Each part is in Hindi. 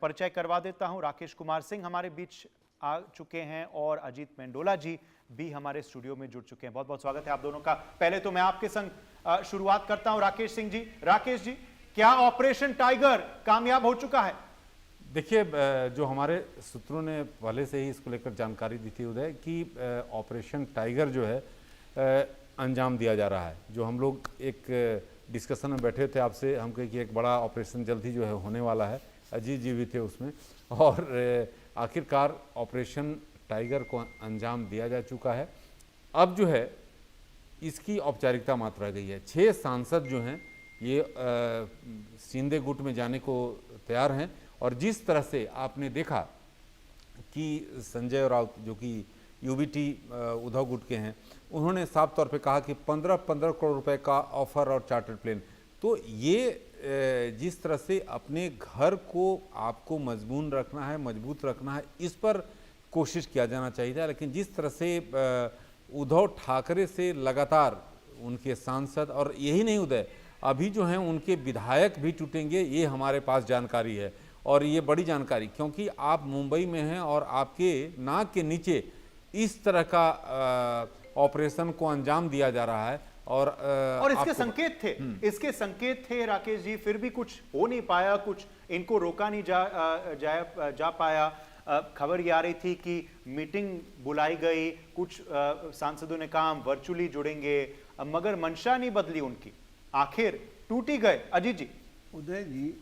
परिचय करवा देता हूं। राकेश कुमार सिंह हमारे बीच आ चुके हैं और अजीत मेंडोला जी भी हमारे स्टूडियो में जुड़ चुके हैं। बहुत बहुत स्वागत है आप दोनों का। पहले तो मैं आपके संग शुरुआत करता हूं राकेश सिंह जी। राकेश जी, क्या ऑपरेशन टाइगर कामयाब हो चुका है? देखिए, जो हमारे सूत्रों ने पहले से ही इसको लेकर जानकारी दी थी उदय कि ऑपरेशन टाइगर जो है अंजाम दिया जा रहा है। जो हम लोग एक डिस्कशन में बैठे थे आपसे, हम कहे कि एक बड़ा ऑपरेशन जल्द ही जो है होने वाला है, अजीत जी भी थे उसमें, और आखिरकार ऑपरेशन टाइगर को अंजाम दिया जा चुका है। अब जो है इसकी औपचारिकता मात्र रह गई है। 6 सांसद जो हैं ये शिंदे गुट में जाने को तैयार हैं, और जिस तरह से आपने देखा कि संजय राउत जो कि यूबीटी उद्धव गुट के हैं, उन्होंने साफ तौर पे कहा कि 15-15 करोड़ रुपए का ऑफर और चार्टर्ड प्लेन। तो ये जिस तरह से अपने घर को आपको मजबूत रखना है, मजबूत रखना है, इस पर कोशिश किया जाना चाहिए था। लेकिन जिस तरह से उद्धव ठाकरे से लगातार उनके सांसद, और यही नहीं उदय, अभी जो हैं उनके विधायक भी टूटेंगे, ये हमारे पास जानकारी है। और ये बड़ी जानकारी, क्योंकि आप मुंबई में हैं और आपके नाक के इस तरह का ऑपरेशन को अंजाम दिया जा रहा है। और इसके संकेत थे, इसके संकेत थे राकेश जी, फिर भी कुछ हो नहीं पाया, कुछ इनको रोका नहीं जा पाया। खबर ये आ रही थी कि मीटिंग बुलाई गई, कुछ सांसदों ने कहा हम वर्चुअली जुड़ेंगे, मगर मंशा नहीं बदली उनकी, आखिर टूट ही गए। अजीत जी। उदय जी,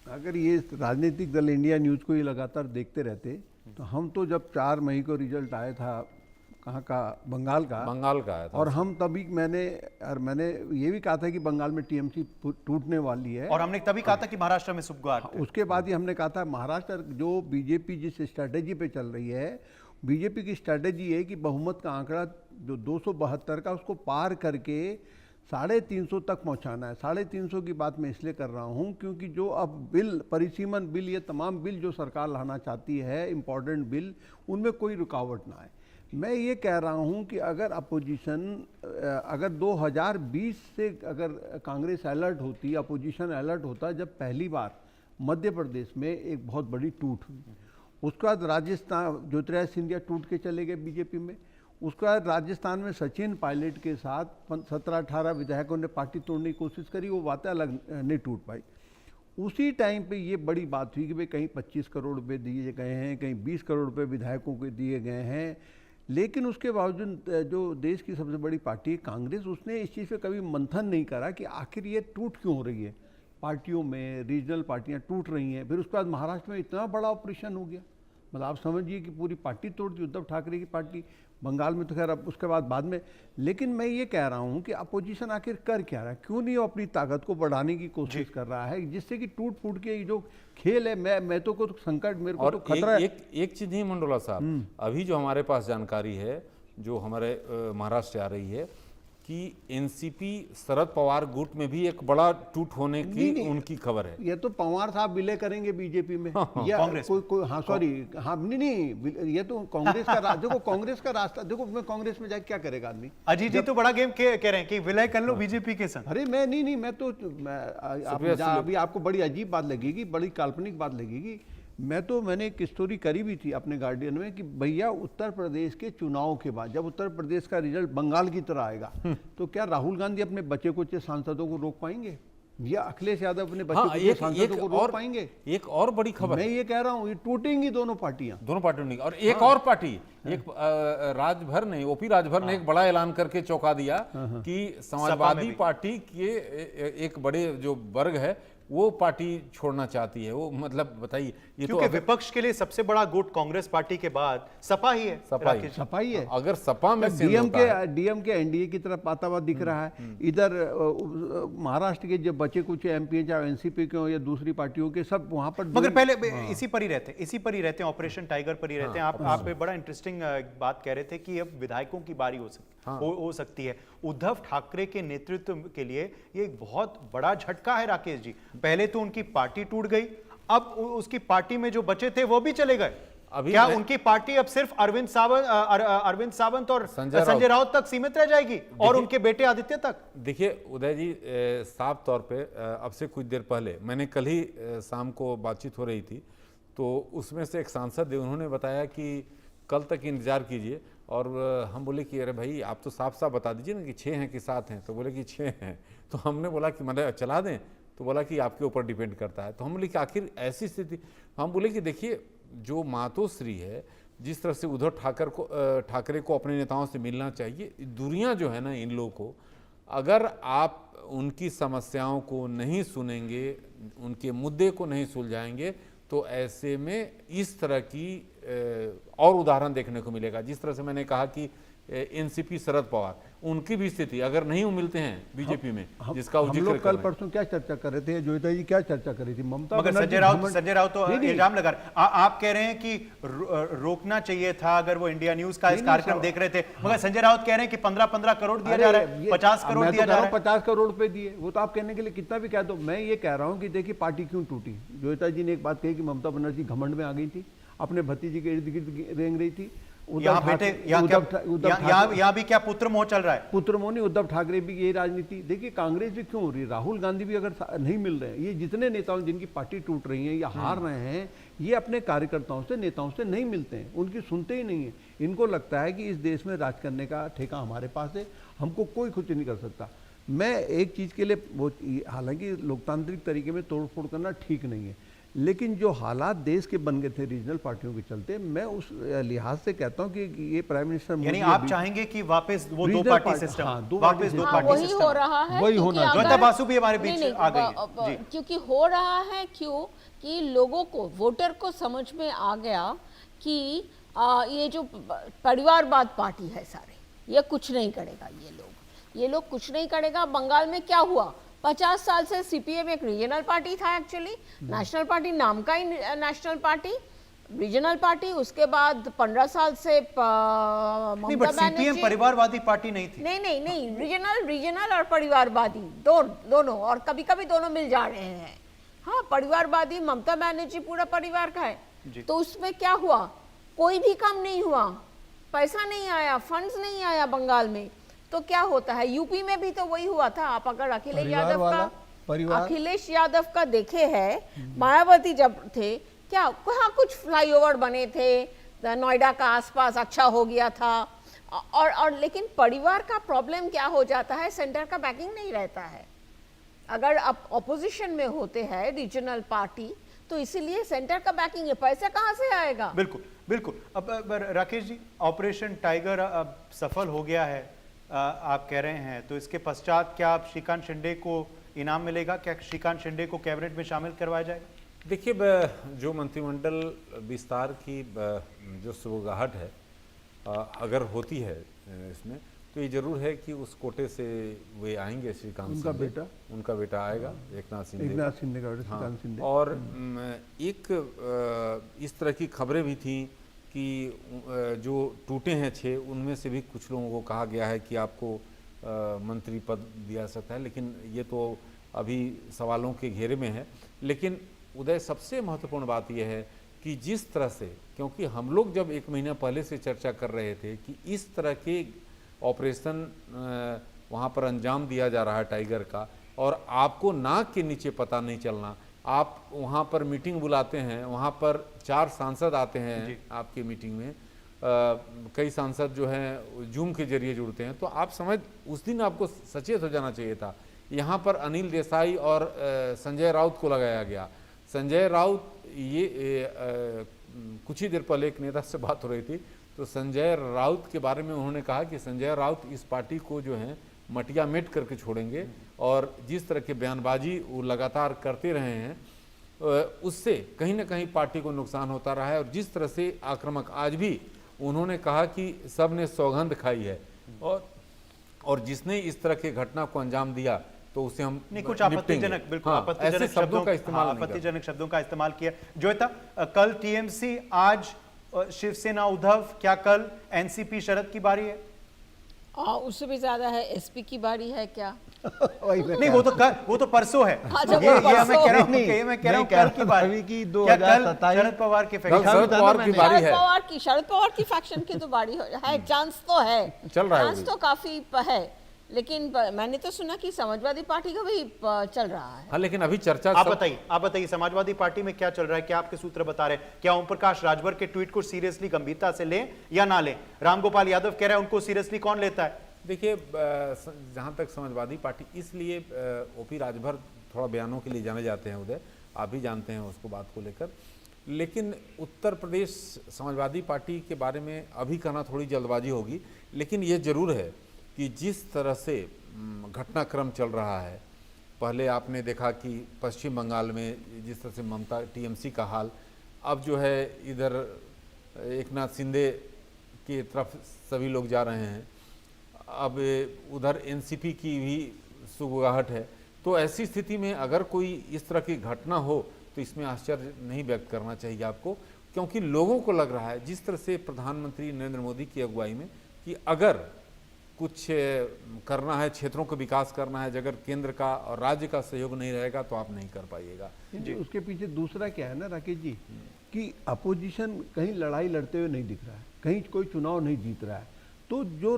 अगर ये राजनीतिक दल इंडिया न्यूज़ को ये लगातार देखते रहते तो हम तो जब 4 मई को रिजल्ट आया था, कहाँ का, बंगाल का आया था, और हम तभी मैंने ये भी कहा था कि बंगाल में टीएमसी टूटने वाली है, और हमने तभी कहा था कि महाराष्ट्र में सुबगार। उसके बाद ही हमने कहा था महाराष्ट्र जो बीजेपी जिस स्ट्रैटेजी पे चल रही है, बीजेपी की स्ट्रैटेजी है कि बहुमत का आंकड़ा जो 272 का, उसको पार करके 350 तक पहुंचाना है। 350 की बात मैं इसलिए कर रहा हूं क्योंकि जो अब बिल, परिसीमन बिल, ये तमाम बिल जो सरकार लाना चाहती है, इम्पोर्टेंट बिल, उनमें कोई रुकावट ना आए। मैं ये कह रहा हूं कि अगर अपोजिशन, अगर 2020 से अगर कांग्रेस अलर्ट होती, अपोजिशन अलर्ट होता, जब पहली बार मध्य प्रदेश में एक बहुत बड़ी टूट हुई, उसके बाद राजस्थान ज्योतिरादित्य सिंधिया टूट के चले गए बीजेपी में, उसके बाद राजस्थान में सचिन पायलट के साथ 17-18 विधायकों ने पार्टी तोड़ने की कोशिश करी, वो बातें अलग नहीं टूट पाई। उसी टाइम पे ये बड़ी बात हुई कि भाई कहीं 25 करोड़ रुपये दिए गए हैं, कहीं 20 करोड़ रुपये विधायकों को दिए गए हैं। लेकिन उसके बावजूद जो देश की सबसे बड़ी पार्टी कांग्रेस, उसने इस चीज़ पे कभी मंथन नहीं करा कि आखिर ये टूट क्यों हो रही है। पार्टियों में रीजनल पार्टियाँ टूट रही हैं, फिर उसके बाद महाराष्ट्र में इतना बड़ा ऑपरेशन हो गया, मतलब आप समझिए कि पूरी पार्टी तोड़ दी उद्धव ठाकरे की पार्टी। बंगाल में तो खैर अब उसके बाद में, लेकिन मैं ये कह रहा हूँ कि अपोजिशन आखिर कर क्या रहा है, क्यों नहीं वो अपनी ताकत को बढ़ाने की कोशिश कर रहा है, जिससे कि टूट फूट के जो खेल है, मैं तो को संकट, मेरे को तो खतरा है। एक चीज नहीं मंडोला साहब, अभी जो हमारे पास जानकारी है, जो हमारे महाराष्ट्र से आ रही है कि एनसीपी शरद पवार गुट में भी एक बड़ा टूट होने की उनकी खबर है। ये तो पवार साहब विलय करेंगे बीजेपी में, या कांग्रेस कोई हाँ सॉरी हाँ नहीं, ये तो कांग्रेस का देखो, कांग्रेस का रास्ता देखो, मैं कांग्रेस में जाके क्या करेगा आदमी। अजीत जी तो बड़ा गेम कह रहे हैं कि विलय कर लो बीजेपी के संग। अरे मैं नहीं, मैं तो अभी आपको बड़ी अजीब बात लगेगी, बड़ी काल्पनिक बात लगेगी। मैंने एक स्टोरी करी भी थी अपने गार्डियन में कि भैया उत्तर प्रदेश के चुनाव के बाद जब उत्तर प्रदेश का रिजल्ट बंगाल की तरह आएगा, तो क्या राहुल गांधी अपने बचे कुछ सांसदों को रोक पाएंगे, या अखिलेश यादव अपने बचे कुछ सांसदों को रोक पाएंगे? एक और बड़ी खबर मैं ये कह रहा हूँ, ये टूटेंगी दोनों पार्टियां। और एक और पार्टी, एक राजभर ने, ओपी राजभर ने एक बड़ा ऐलान करके चौंका दिया कि समाजवादी पार्टी के एक बड़े जो वर्ग है वो पार्टी छोड़ना चाहती है। वो मतलब बताइए, ये क्योंकि विपक्ष के लिए सबसे बड़ा गुट कांग्रेस पार्टी के बाद सपा ही है। सपा ही है। अगर सपा में डीएम के एनडीए की तरफ आता हुआ दिख रहा है। इधर महाराष्ट्र के जो बचे कुछ एमपी, चाहे एनसीपी के हो या दूसरी पार्टियों के, सब वहां पर, मगर पहले इसी पर ही रहते हैं, ऑपरेशन टाइगर पर ही रहते हैं। आप बड़ा इंटरेस्टिंग बात कह रहे थे कि अब विधायकों की बारी हो सकती है। उद्धव ठाकरे के नेतृत्व के लिए ये एक बहुत बड़ा झटका है राकेश जी। पहले तो उनकी पार्टी टूट गई, अब उसकी पार्टी में जो बचे थे वो भी चले गए। क्या उनकी पार्टी अब सिर्फ अरविंद सावंत और संजय राउत तक सीमित रह जाएगी, और उनके बेटे आदित्य तक? देखिए उदय जी, साफ तौर पे अब से कुछ देर पहले, मैंने कल ही शाम को बातचीत हो रही थी, तो उसमें से एक सांसद है, उन्होंने बताया कि कल तक इंतज़ार कीजिए। और हम बोले कि अरे भाई आप तो साफ साफ बता दीजिए ना कि 6 हैं कि 7 हैं। तो बोले कि 6 हैं। तो हमने बोला कि मतलब चला दें? तो बोला कि आपके ऊपर डिपेंड करता है। तो हम बोले कि आखिर ऐसी स्थिति, हम बोले कि देखिए जो मातोश्री है, जिस तरह से उद्धव ठाकरे को अपने नेताओं से मिलना चाहिए, दूरियां जो है ना इन लोगों को, अगर आप उनकी समस्याओं को नहीं सुनेंगे, उनके मुद्दे को नहीं सुलझाएंगे, तो ऐसे में इस तरह की और उदाहरण देखने को मिलेगा। जिस तरह से मैंने कहा कि एनसीपी शरद पवार, उनकी भी स्थिति अगर नहीं मिलते हैं बीजेपी में, जिसका हम लोग कल परसों क्या चर्चा कर रहे थे, जोयिता जी क्या चर्चा कर रही थी, ममता मगर संजय राउत तो इल्जाम लगा आप कह रहे हैं कि रोकना चाहिए था अगर वो इंडिया न्यूज का इस कार्यक्रम देख रहे थे। मगर संजय राउत कह रहे हैं कि 15-15 करोड़ दिया जा रहा है, 50 करोड़ दिया जा रहा है। 50 करोड़ रुपए दिए, वो तो आप कहने के लिए कितना भी कह दो। मैं ये कह रहा हूँ कि देखिए पार्टी क्यों टूटी। जोयिता जी ने एक बात कही कि ममता बनर्जी घमंड में आ गई थी, अपने भतीजे के इर्द गिर्द रेंग रही थी। यहाँ भी क्या पुत्र मोह चल रहा है? पुत्र मोह नहीं, उद्धव ठाकरे भी यही राजनीति। देखिए कांग्रेस भी क्यों हो रही है, राहुल गांधी भी अगर नहीं मिल रहे हैं, ये जितने नेताओं जिनकी पार्टी टूट रही है या हार रहे हैं, ये अपने कार्यकर्ताओं से नेताओं से नहीं मिलते हैं, उनकी सुनते ही नहीं है। इनको लगता है कि इस देश में राज करने का ठेका हमारे पास है, हमको कोई कुछ नहीं कर सकता। मैं एक चीज़ के लिए वो, हालांकि लोकतांत्रिक तरीके में तोड़ फोड़ करना ठीक नहीं है, लेकिन जो हालात देश के बन गए थे रीजनल पार्टियों के चलते, मैं उस लिहाज से कहता हूं कि ये प्राइम मिनिस्टर यानी आप चाहेंगे कि वापस वो दो पार्टी सिस्टम, वापस दो पार्टी सिस्टम वही हो रहा है, वही होना। जोयिता बासु भी हमारे बीच आ गई है, क्योंकि हो रहा है क्यों कि लोगों को, वोटर को समझ में आ गया कि ये जो परिवारवाद पार्टी है सारे, ये कुछ नहीं करेगा, ये लोग कुछ नहीं करेगा। बंगाल में क्या हुआ, 50 साल से सीपीएम एक रीजनल पार्टी था, एक्चुअली नेशनल पार्टी नाम का ही नेशनल पार्टी, रीजनल पार्टी। उसके बाद 15 साल से ममता सीपीएम परिवारवादी पार्टी नहीं थी। नहीं, रीजनल और परिवारवादी दोनों, और कभी कभी दोनों मिल जा रहे हैं। हाँ, परिवारवादी ममता बनर्जी पूरा परिवार का है। तो उसमें क्या हुआ, कोई भी काम नहीं हुआ, पैसा नहीं आया, फंड्स नहीं आया बंगाल में। तो क्या होता है, यूपी में भी तो वही हुआ था। आप अगर अखिलेश यादव का देखे है, मायावती जब थे, क्या कहाँ कुछ फ्लाईओवर बने थे, नोएडा का आसपास अच्छा हो गया था। और लेकिन परिवार का प्रॉब्लम क्या हो जाता है, सेंटर का बैकिंग नहीं रहता है। अगर आप ऑपोजिशन में होते हैं रीजनल पार्टी, तो इसीलिए सेंटर का बैकिंग है, पैसा कहाँ से आएगा? बिल्कुल। अब राकेश जी, ऑपरेशन टाइगर अब सफल हो गया है आप कह रहे हैं, तो इसके पश्चात क्या आप श्रीकांत शिंदे को इनाम मिलेगा? क्या श्रीकांत शिंदे को कैबिनेट में शामिल करवाया जाएगा? देखिए, जो मंत्रिमंडल विस्तार की जो सुगबुगाहट है, अगर होती है इसमें, तो ये जरूर है कि उस कोटे से वे आएंगे। श्रीकांत उनका बेटा आएगा, एकनाथ शिंदे का श्रीकांत शिंदे। और एक इस तरह की खबरें भी थी कि जो टूटे हैं 6, उनमें से भी कुछ लोगों को कहा गया है कि आपको मंत्री पद दिया सकता है, लेकिन ये तो अभी सवालों के घेरे में है। लेकिन उदय, सबसे महत्वपूर्ण बात यह है कि जिस तरह से, क्योंकि हम लोग जब 1 महीना पहले से चर्चा कर रहे थे कि इस तरह के ऑपरेशन वहाँ पर अंजाम दिया जा रहा है टाइगर का, और आपको नाक के नीचे पता नहीं चलना, आप वहाँ पर मीटिंग बुलाते हैं, वहाँ पर 4 सांसद आते हैं आपकी मीटिंग में, कई सांसद जो हैं जूम के जरिए जुड़ते हैं, तो आप उस दिन आपको सचेत हो जाना चाहिए था। यहाँ पर अनिल देसाई और संजय राउत को लगाया गया। संजय राउत, ये कुछ ही देर पहले एक नेता से बात हो रही थी, तो संजय राउत के बारे में उन्होंने कहा कि संजय राउत इस पार्टी को जो है मटिया मेट करके छोड़ेंगे, और जिस तरह के बयानबाजी वो लगातार करते रहे हैं, उससे कहीं ना कहीं पार्टी को नुकसान होता रहा है। और जिस तरह से आक्रामक, आज भी उन्होंने कहा कि सब ने सौगंध खाई है, और जिसने इस तरह के घटना को अंजाम दिया तो उसे हम नहीं, कुछ आपत्तिजनक, बिल्कुल आपत्तिजनक शब्दों का इस्तेमाल किया। जोयिता, कल टीएमसी, आज शिवसेना उद्धव, क्या कल एनसीपी शरद की बारी है? उससे भी ज्यादा है, एसपी की बारी है क्या? नहीं, वो तो परसों है। ये मैं कह रहा हूँ कल की बारी की, 2027 शरद पवार की बारी है। शरद पवार की फैक्शन की तो बारी है, चांस तो है, चल रहा है, चांस तो काफी है, लेकिन मैंने तो सुना कि समाजवादी पार्टी का भी चल रहा है। हाँ, लेकिन अभी चर्चा आप बताइए समाजवादी पार्टी में क्या चल रहा है, क्या आपके सूत्र बता रहे हैं? क्या ओम प्रकाश राजभर के ट्वीट को सीरियसली गंभीरता से लें या ना लें? रामगोपाल यादव कह रहे हैं उनको सीरियसली कौन लेता है? देखिए, जहाँ तक समाजवादी पार्टी, इसलिए ओपी राजभर थोड़ा बयानों के लिए जाने जाते हैं उदय, आप भी जानते हैं उसको बात को लेकर। लेकिन उत्तर प्रदेश समाजवादी पार्टी के बारे में अभी कहना थोड़ी जल्दबाजी होगी, लेकिन ये जरूर है कि जिस तरह से घटनाक्रम चल रहा है, पहले आपने देखा कि पश्चिम बंगाल में जिस तरह से ममता टीएमसी का हाल, अब जो है इधर एकनाथ शिंदे की तरफ सभी लोग जा रहे हैं, अब उधर एनसीपी की भी सुगबुगाहट है। तो ऐसी स्थिति में अगर कोई इस तरह की घटना हो तो इसमें आश्चर्य नहीं व्यक्त करना चाहिए आपको, क्योंकि लोगों को लग रहा है जिस तरह से प्रधानमंत्री नरेंद्र मोदी की अगुवाई में कि अगर कुछ करना है, क्षेत्रों को विकास करना है, अगर केंद्र का और राज्य का सहयोग नहीं रहेगा तो आप नहीं कर पाइएगा। उसके पीछे दूसरा क्या है ना राकेश जी, कि अपोजिशन कहीं लड़ाई लड़ते हुए नहीं दिख रहा है, कहीं कोई चुनाव नहीं जीत रहा है। तो जो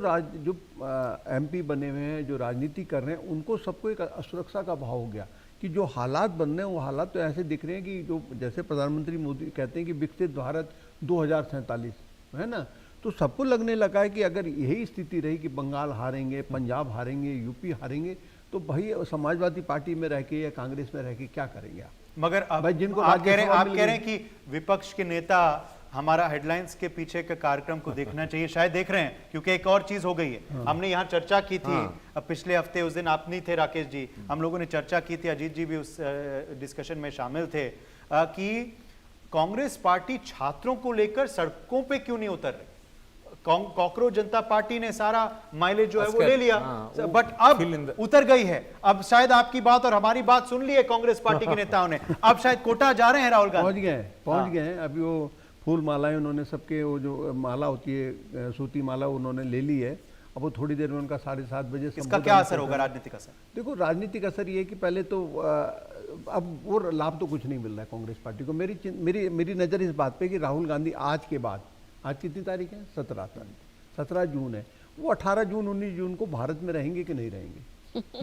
एमपी बने हुए हैं, जो राजनीति कर रहे हैं, उनको सबको एक असुरक्षा का भाव हो गया कि जो हालात बन रहे हैं वो हालात तो ऐसे दिख रहे हैं कि जो जैसे प्रधानमंत्री मोदी कहते हैं कि विकसित भारत 2047 है ना, तो सबको लगने लगा है कि अगर यही स्थिति रही कि बंगाल हारेंगे, पंजाब हारेंगे, यूपी हारेंगे, तो भाई समाजवादी पार्टी में रह के या कांग्रेस में रह के क्या करेंगे आप? मगर अब जिनको आप कह रहे हैं कि विपक्ष के नेता हमारा हेडलाइंस के पीछे के कार्यक्रम को देखना चाहिए, शायद देख रहे हैं, क्योंकि एक और चीज हो गई है। हमने यहाँ चर्चा की थी पिछले हफ्ते, उस दिन आप नहीं थे राकेश जी, हम लोगों ने चर्चा की थी, अजीत जी भी उस डिस्कशन में शामिल थे, कि कांग्रेस पार्टी छात्रों को लेकर सड़कों पे क्यों नहीं उतर रही। कॉकरोच जनता पार्टी ने सारा माइलेज जो है वो ले लिया, बट अब उतर गई है। अब शायद आपकी बात और हमारी बात सुन ली है कांग्रेस पार्टी के नेताओं ने, अब शायद कोटा जा रहे हैं राहुल गांधी। पहुंच गए हैं। अभी वो फूल मालाएं उन्होंने सबके, वो जो माला होती है सूती माला, उन्होंने ले ली है। अब वो थोड़ी देर में उनका 7:30 बजे इसका क्या असर होगा, राजनीतिक असर? देखो, राजनीतिक असर ये है कि पहले तो अब वो लाभ तो कुछ नहीं मिल रहा है कांग्रेस पार्टी को। मेरी नज़र इस बात पे कि राहुल गांधी आज के बाद, आज कितनी तारीख है, 17 जून है, वो 18 जून 19 जून को भारत में रहेंगे कि नहीं रहेंगे,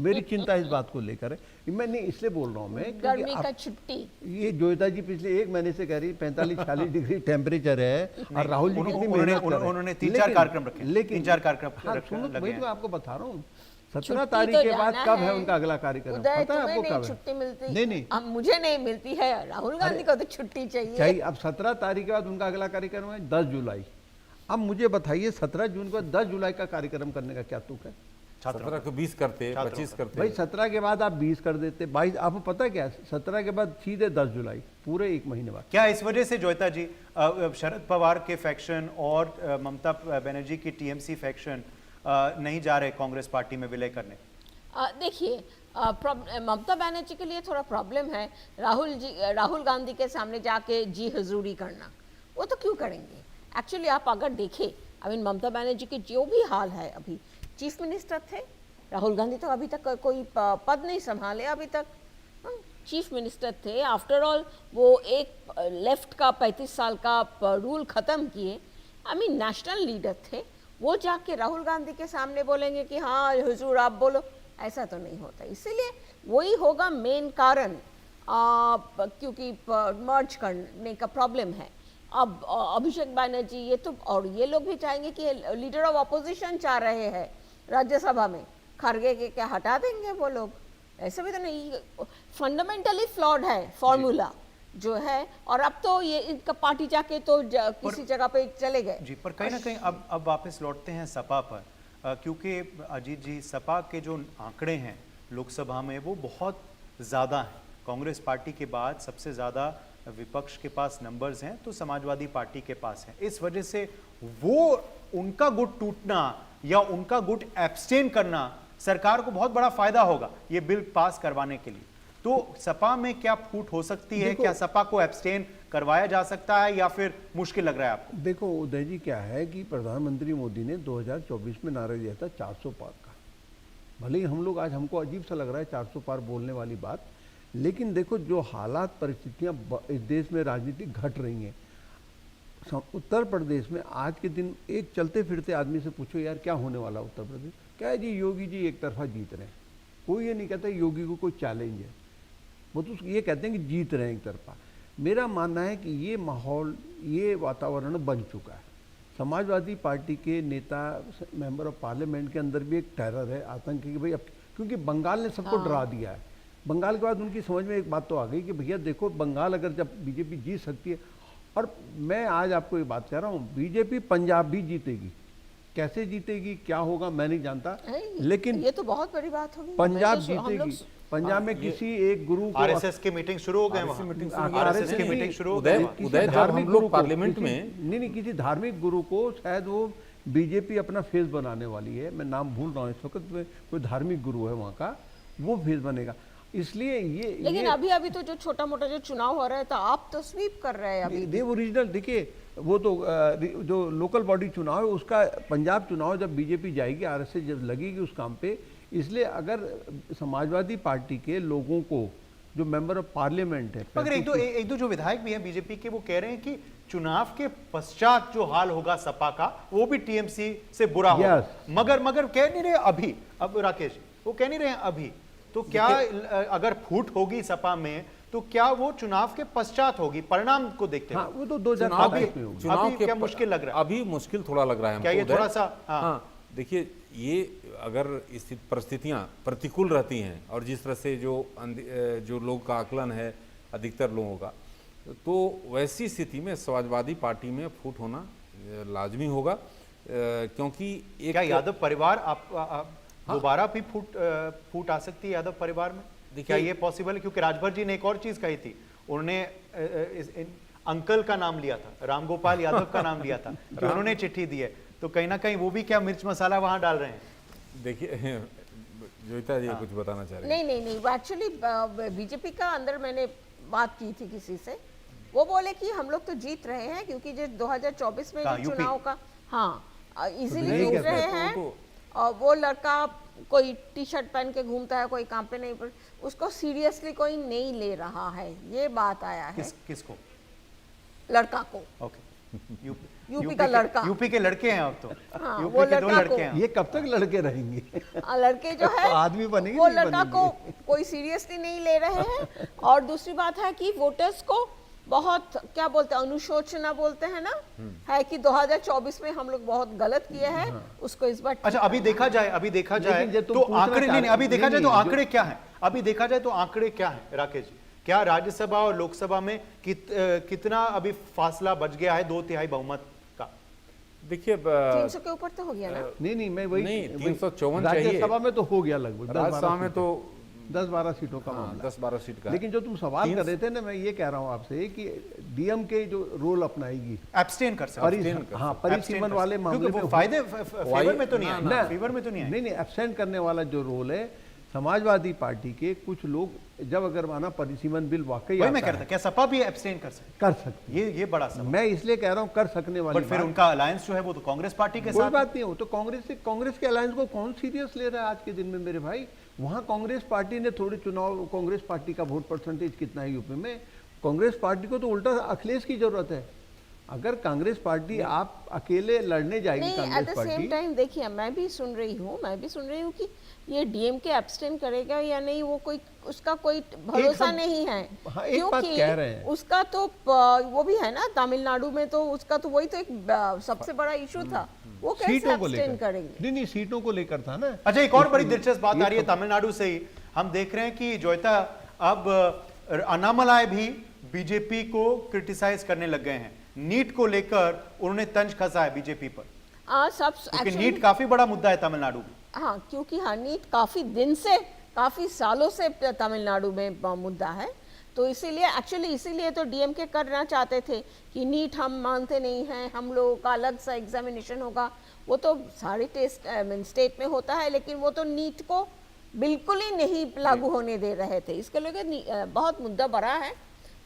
मेरी चिंता इस बात को लेकर है। मैं नहीं इसलिए बोल रहा हूँ मैं, गर्मी का छुट्टी, ये जोयता जी पिछले 1 महीने से कह रही 45-46 डिग्री टेम्परेचर है, और राहुल जी उन्होंने 3-4 कार्यक्रम रखे, लेकिन 3-4 कार्यक्रम वही तो आपको बता रहा हूँ। 17 तारीख के बाद कब है उनका अगला कार्यक्रम, पता है आपको कब है? छुट्टी मिलती नहीं, अब मुझे नहीं मिलती है, राहुल गांधी को तो छुट्टी चाहिए। अब 17 तारीख के बाद उनका अगला कार्यक्रम है 10 जुलाई। अब मुझे बताइए 17 जून को 10 जुलाई का कार्यक्रम करने का क्या तुक है? 17 को 20 करते, 25 करते भाई, 17 के बाद आप 20 कर देते, 22, आपको पता क्या है, 17 के बाद सीधे 10 जुलाई, पूरे 1 महीने बाद। क्या इस वजह से जोयता जी शरद पवार के फैक्शन और ममता बनर्जी की टीएमसी फैक्शन नहीं जा रहे कांग्रेस पार्टी में विलय करने? देखिए, ममता बनर्जी के लिए थोड़ा प्रॉब्लम है राहुल गांधी के सामने जाके जी हजूरी करना, वो तो क्यों करेंगे। एक्चुअली आप अगर देखें, ममता बनर्जी के जो भी हाल है, अभी चीफ मिनिस्टर थे, राहुल गांधी तो अभी तक कोई पद नहीं संभाले, अभी तक चीफ मिनिस्टर थे। आफ्टर ऑल वो एक लेफ्ट का 35 साल का रूल ख़त्म किए, नेशनल लीडर थे, वो जाके राहुल गांधी के सामने बोलेंगे कि हाँ हुजूर आप बोलो, ऐसा तो नहीं होता। इसीलिए वही होगा मेन कारण, क्योंकि मर्ज करने का प्रॉब्लम है। अब अभिषेक बैनर्जी ये तो, और ये लोग भी चाहेंगे कि लीडर ऑफ अपोजिशन चाह रहे हैं राज्यसभा में, खरगे के क्या हटा देंगे वो लोग, ऐसे भी तो नहीं। फंडामेंटली फ्लॉड है फॉर्मूला जो है, और अब तो ये इनका पार्टी जाके तो किसी जगह पे चले गए जी। पर कहीं ना कहीं अब वापस लौटते हैं सपा पर, क्योंकि अजीत जी, सपा के जो आंकड़े हैं लोकसभा में वो बहुत ज़्यादा हैं। कांग्रेस पार्टी के बाद सबसे ज़्यादा विपक्ष के पास नंबर्स हैं तो समाजवादी पार्टी के पास हैं। इस वजह से वो उनका गुट टूटना या उनका गुट एब्सटेन करना सरकार को बहुत बड़ा फायदा होगा ये बिल पास करवाने के लिए। तो सपा में क्या फूट हो सकती है? क्या सपा को एब्सटेन करवाया जा सकता है या फिर मुश्किल लग रहा है आपको? देखो उदय जी, क्या है कि प्रधानमंत्री मोदी ने 2024 में नारा दिया था 400 पार का। भले ही हम लोग आज, हमको अजीब सा लग रहा है 400 पार बोलने वाली बात, लेकिन देखो जो हालात परिस्थितियां इस देश में राजनीतिक घट रही हैं, उत्तर प्रदेश में आज के दिन एक चलते फिरते आदमी से पूछो यार क्या होने वाला उत्तर प्रदेश, क्या है जी, योगी जी एक तरफा जीत रहे हैं, कोई ये नहीं कहता योगी को कोई चैलेंज है, वो तो ये कहते हैं कि जीत रहे हैं एक तरफा। मेरा मानना है कि ये माहौल, ये वातावरण बन चुका है। समाजवादी पार्टी के नेता, मेंबर ऑफ पार्लियामेंट के अंदर भी एक टेरर है, आतंक है कि भाई अब, क्योंकि बंगाल ने सबको डरा दिया है। बंगाल के बाद उनकी समझ में एक बात तो आ गई कि भैया देखो, बंगाल अगर जब बीजेपी जीत सकती है, और मैं आज आपको ये बात कह रहा हूँ, बीजेपी पंजाब भी जीतेगी। कैसे जीतेगी, क्या होगा, मैं नहीं जानता, लेकिन ये तो बहुत बड़ी बात होगी। पंजाब जीतेगी। पंजाब में किसी एक गुरु को, आरएसएस की मीटिंग शुरू हो गए, आरएसएस की मीटिंग शुरू हो गए। उदय जब हम लोग पार्लियामेंट में नहीं, किसी धार्मिक गुरु को शायद वो बीजेपी अपना फेस बनाने वाली है, मैं नाम भूल रहा हूँ इस वक्त, कोई धार्मिक गुरु है वहाँ का, वो फेस बनेगा। इसलिए लेकिन अभी तो जो छोटा मोटा जो चुनाव हो रहा है, तो आप तो स्वीप कर रहे हैं अभी। ओरिजिनल देखिए, वो तो जो लोकल बॉडी चुनाव है उसका, पंजाब चुनाव जब बीजेपी जाएगी, आरएसएस जब लगेगी उस काम पे, इसलिए अगर समाजवादी पार्टी के लोगों को, जो मेंबर ऑफ पार्लियामेंट है, मगर एक दो जो विधायक भी हैं बीजेपी के, वो कह रहे हैं कि चुनाव के पश्चात जो हाल होगा सपा का, वो भी टीएमसी से बुरा होगा। मगर कह नहीं रहे अभी, अब राकेश वो कह नहीं रहे अभी, तो क्या अगर फूट होगी सपा में, तो क्या वो चुनाव के पश्चात होगी, परिणाम को देखते हुए? हाँ, वो तो 2027 में होगी। चुनाव क्या मुश्किल लग रहा है? अभी मुश्किल थोड़ा लग रहा है क्या ये थोड़ा सा? हाँ, देखिए, ये अगर परिस्थितियां प्रतिकूल रहती हैं, और जिस तरह से जो लोग का आकलन है अधिकतर लोगों का, तो वैसी स्थिति में समाजवादी पार्टी में फूट होना लाजमी होगा, क्योंकि क्या यादव परिवार दोबारा भी फूट आ सकती है यादव परिवार में? क्या ये पॉसिबल है? क्योंकि राजभर जी ने एक और चीज कही थी, उन्होंने अंकल का नाम लिया था, रामगोपाल यादव का नाम लिया था कि उन्होंने चिट्ठी दी है, तो कहीं ना कहीं वो भी क्या मिर्च मसाला वहां डाल रहे हैं? देखिए, जोईता जी कुछ बताना चाह रहे हैं? नहीं, एक्चुअली बीजेपी का अंदर मैंने बात की थी किसी से, वो बोले कि हम लोग तो जीत रहे हैं, क्योंकि जो 2024 में जो चुनाव का, हाँ, इजीली जीत रहे हैं। और वो लड़का कोई टी शर्ट पहन के घूमता है, कोई काम पे नहीं, पर उसको सीरियसली कोई नहीं ले रहा है, ये बात आया है। किसको? लड़का को। ओके। यूपी का लड़का। यूपी के लड़के हैं अब तो। हाँ, यूपी के 2 लड़के हैं। ये कब तक लड़के रहेंगे? लड़के जो है आदमी बनेंगे, वो लड़का को कोई सीरियसली नहीं ले रहे हैं। और दूसरी बात है कि वोटर्स को बहुत, क्या बोलते हैं, अनुशोचना बोलते हैं ना, है कि 2024 में हम लोग बहुत गलत किए हैं, उसको इस बार। अच्छा, अभी देखा जाए तो आंकड़े नहीं, अभी देखा जाए तो आंकड़े क्या हैं? अभी देखा जाए तो आंकड़े क्या हैं राकेश जी? क्या राज्यसभा और लोकसभा में कितना अभी फासला बच गया है 2/3 बहुमत का? देखिए, 300 के ऊपर तो हो गया ना? नहीं, मैं वही, 354 चाहिए। राज्यसभा में तो हो गया लगभग, राज्यसभा में तो 10-12 सीटों का मामला, 10-12 सीट का। लेकिन जो तुम सवाल कर रहे थे ना, मैं ये कह रहा हूँ आपसे कि डीएम के जो रोल अपनाएगी, एब्सटेन कर सकते, हाँ, परिसीमन वाले मामले में फायदे फेवर में तो नहीं आए, फेवर में तो नहीं आए। नहीं, एब्सटेंट करने वाला जो रोल है, समाजवादी पार्टी के कुछ लोग, जब अगर माना परिसीमन बिल वाकई वही मैं कहता, क्या सपा भी एब्सटेन कर सकती? ये बड़ा सवाल। मैं इसलिए कह रहा हूँ कर सकने वाली, बट फिर उनका अलायंस जो है वो तो कांग्रेस पार्टी के साथ। कोई बात नहीं हो तो कांग्रेस के अलायंस को कौन सीरियस ले रहा है आज के दिन में मेरे भाई? वहाँ कांग्रेस पार्टी ने थोड़े चुनाव, कांग्रेस पार्टी का वोट परसेंटेज कितना है यूपी में? कांग्रेस पार्टी को तो उल्टा अखिलेश की जरूरत है। अगर कांग्रेस पार्टी आप अकेले लड़ने जाएगी, Congress party, at the same time देखिए, मैं भी सुन रही हूँ कि ये डीएमके एब्सटेन करेगा या नहीं, वो कोई, उसका कोई भरोसा नहीं है। हाँ, एक बात कह रहे हैं, उसका तो वो भी है ना तमिलनाडु में, तो उसका तो वही तो एक सबसे बड़ा इशू था, वो कैसे एब्सटेन करेंगे? नहीं, सीटों को लेकर था ना। अच्छा, एक और बड़ी दिलचस्प बात आ रही है तमिलनाडु से ही, हम देख रहे हैं कि जोईता अब अन्नामलाई भी बीजेपी को क्रिटिसाइज करने लग गए हैं। नीट को लेकर उन्होंने तंज कसा है बीजेपी पर, क्योंकि नीट काफी बड़ा मुद्दा है तमिलनाडु में। हाँ, क्योंकि नीट काफी दिन से, काफी सालों से तमिलनाडु में मुद्दा है, तो इसीलिए तो डीएमके करना चाहते थे कि नीट हम मानते नहीं हैं, हम लोगों का अलग सा एग्जामिनेशन होगा। वो तो सारे स्टेट में होता है, लेकिन वो तो नीट को बिल्कुल ही नहीं लागू होने दे रहे थे, इसके लिए बहुत मुद्दा बड़ा है।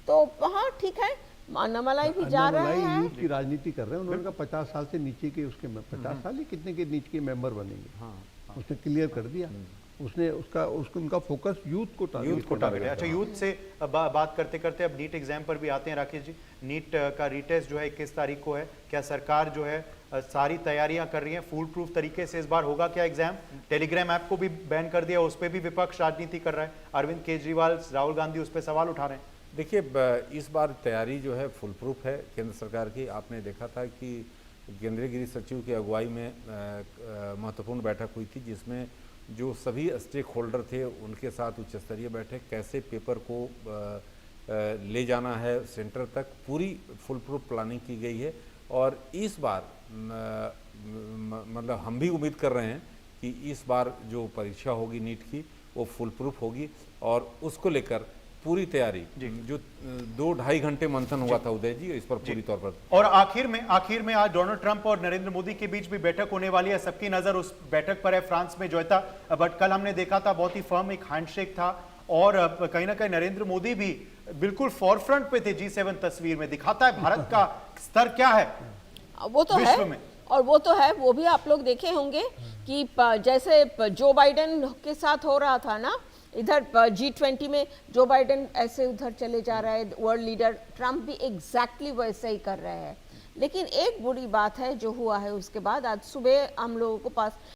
तो हाँ, ठीक है, अन्नामलाई भी जा रहे हैं, यूथ की राजनीति कर रहे हैं। उन्होंने कहा 50 साल से नीचे के, उसके 50 साल ही कितने के नीचे के मेंबर बनेंगे, उसने क्लियर कर दिया। उसने उनका फोकस यूथ को टारगेट है। अच्छा, यूथ से बात करते करते अब नीट एग्जाम पर भी आते हैं राकेश जी। नीट का रीटेस्ट जो है 21 तारीख को है, क्या सरकार जो है सारी तैयारियां कर रही हैं फूल प्रूफ तरीके से। इस बार होगा क्या एग्जाम? टेलीग्राम ऐप को भी बैन कर दिया, उस पर भी विपक्ष राजनीति कर रहा है, अरविंद केजरीवाल, राहुल गांधी उस पर सवाल उठा रहे हैं। देखिए, इस बार तैयारी जो है फुल प्रूफ है केंद्र सरकार की। आपने देखा था कि केंद्रीय गृह सचिव की अगुवाई में महत्वपूर्ण बैठक हुई थी, जिसमें जो सभी स्टेक होल्डर थे उनके साथ उच्च स्तरीय बैठक, कैसे पेपर को ले जाना है सेंटर तक, पूरी फुल प्रूफ प्लानिंग की गई है। और इस बार मतलब हम भी उम्मीद कर रहे हैं कि इस बार जो परीक्षा होगी नीट की वो फुल प्रूफ होगी, और उसको लेकर पूरी तैयारी, जो 2-2.5 घंटे मंथन हुआ था उदय जी, इस पर पूरी तौर पर। और आखिर में आज डोनाल्ड ट्रंप और नरेंद्र मोदी के बीच भी बैठक होने वाली है। सबकी नजर उस बैठक पर है फ्रांस में जोएता। बट कल हमने देखा था बहुत ही फर्म एक हैंडशेक था, और कहीं ना कहीं नरेंद्र मोदी भी बिल्कुल फॉरफ्रंट पे थे G7 तस्वीर में। दिखाता है भारत का स्तर क्या है वो तो विश्व है में। और वो तो है, वो भी आप लोग देखे होंगे कि जैसे जो बाइडेन के साथ हो रहा था ना, इधर G20 में जो बाइडेन ऐसे उधर चले जा रहा है, वर्ल्ड लीडर ट्रंप भी एग्जैक्टली वैसे ही कर रहे हैं। लेकिन एक बुरी बात है जो हुआ है उसके बाद, आज सुबह हम लोगों को पास